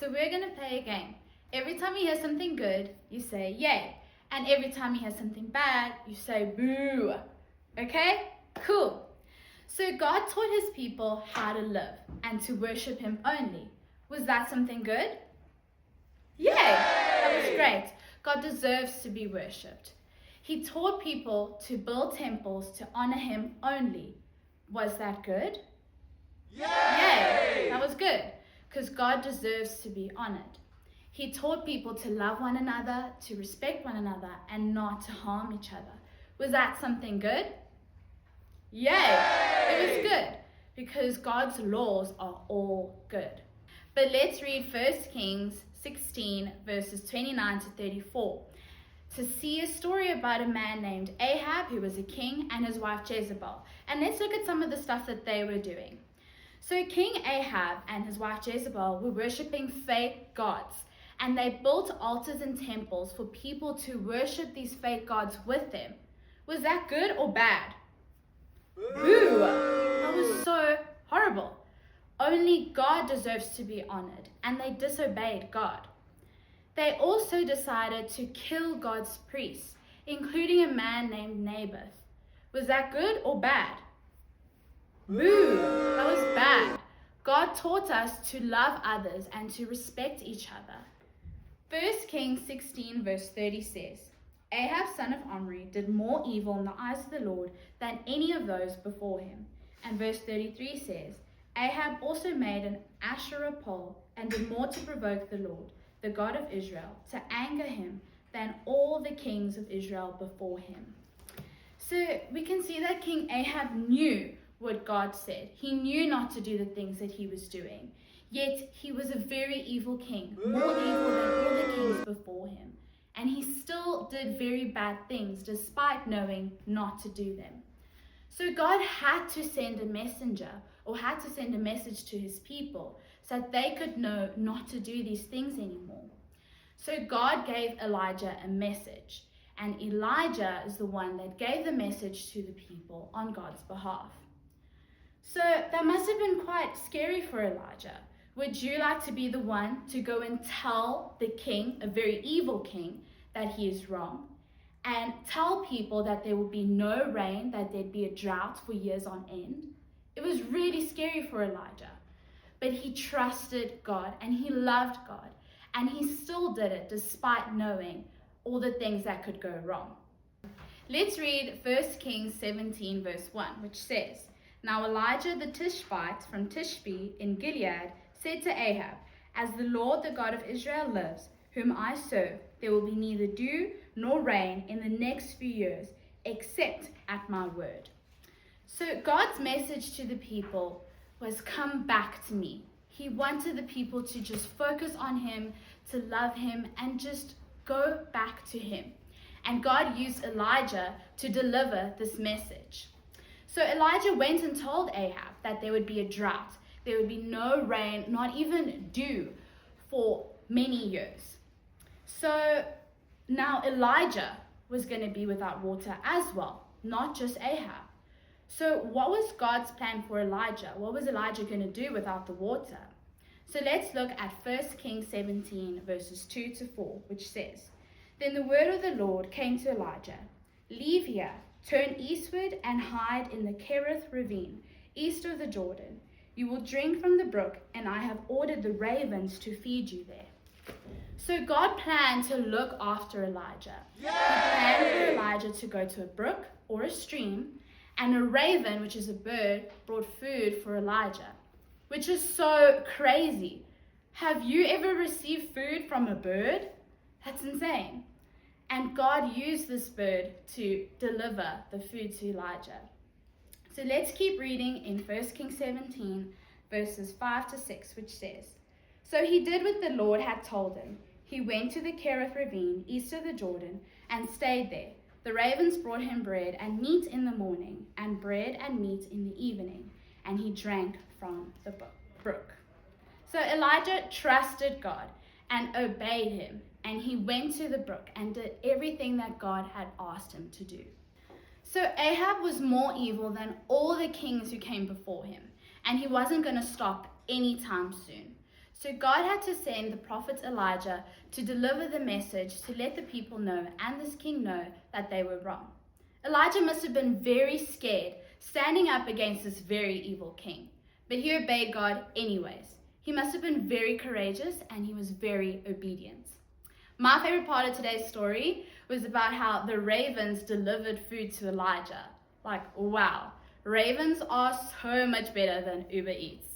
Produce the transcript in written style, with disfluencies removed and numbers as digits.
So we're going to play a game. Every time you hear something good, you say yay. And every time you hear something bad, you say boo. Okay? Cool. So God taught his people how to live and to worship him only. Was that something good? Yay! That was great. God deserves to be worshipped. He taught people to build temples to honor him only. Was that good? Yay! That was good, because God deserves to be honored. He taught people to love one another, to respect one another, and not to harm each other. Was that something good? Yay! It was good, because God's laws are all good. But let's read 1 Kings 16, verses 29 to 34, to see a story about a man named Ahab, who was a king, and his wife Jezebel. And let's look at some of the stuff that they were doing. So King Ahab and his wife Jezebel were worshipping fake gods, and they built altars and temples for people to worship these fake gods with them. Was that good or bad? Boo! That was so horrible. Only God deserves to be honored, and they disobeyed God. They also decided to kill God's priests, including a man named Naboth. Was that good or bad? Boo! That was bad. God taught us to love others and to respect each other. 1 Kings 16 verse 30 says, Ahab son of Omri did more evil in the eyes of the Lord than any of those before him. And verse 33 says, Ahab also made an Asherah pole and did more to provoke the Lord, the God of Israel, to anger him than all the kings of Israel before him. So we can see that King Ahab knew what God said. He knew not to do the things that he was doing. Yet he was a very evil king, more evil than all the kings before him. And he still did very bad things despite knowing not to do them. So God had to send a messenger, or had to send a message to his people so that they could know not to do these things anymore. So God gave Elijah a message, and Elijah is the one that gave the message to the people on God's behalf. So that must have been quite scary for Elijah. Would you like to be the one to go and tell the king, a very evil king, that he is wrong? And tell people that there will be no rain, that there'd be a drought for years on end? It was really scary for Elijah. But he trusted God and he loved God. And he still did it despite knowing all the things that could go wrong. Let's read 1 Kings 17 verse 1, which says, Now Elijah the Tishbite from Tishbe in Gilead said to Ahab, As the Lord the God of Israel lives, whom I serve, there will be neither dew nor rain in the next few years, except at my word. So God's message to the people was, come back to me. He wanted the people to just focus on him, to love him, and just go back to him. And God used Elijah to deliver this message. So Elijah went and told Ahab that there would be a drought. There would be no rain, not even dew, for many years. So now Elijah was going to be without water as well, not just Ahab. So what was God's plan for Elijah? What was Elijah going to do without the water? So let's look at 1 Kings 17 verses 2 to 4, which says, Then the word of the Lord came to Elijah, Leave here, turn eastward and hide in the Kerith ravine, east of the Jordan. You will drink from the brook, and I have ordered the ravens to feed you there. So God planned to look after Elijah. He planned for Elijah to go to a brook or a stream, and a raven, which is a bird, brought food for Elijah, which is so crazy. Have you ever received food from a bird? That's insane. And God used this bird to deliver the food to Elijah. So let's keep reading in 1 Kings 17, verses 5 to 6, which says, So he did what the Lord had told him. He went to the Kerith ravine, east of the Jordan, and stayed there. The ravens brought him bread and meat in the morning, and bread and meat in the evening, and he drank from the brook. So Elijah trusted God and obeyed him, and he went to the brook and did everything that God had asked him to do. So Ahab was more evil than all the kings who came before him, and he wasn't going to stop anytime soon. So God had to send the prophet Elijah to deliver the message to let the people know and this king know that they were wrong. Elijah must have been very scared, standing up against this very evil king. But he obeyed God anyways. He must have been very courageous and he was very obedient. My favorite part of today's story was about how the ravens delivered food to Elijah. Like, wow, ravens are so much better than Uber Eats.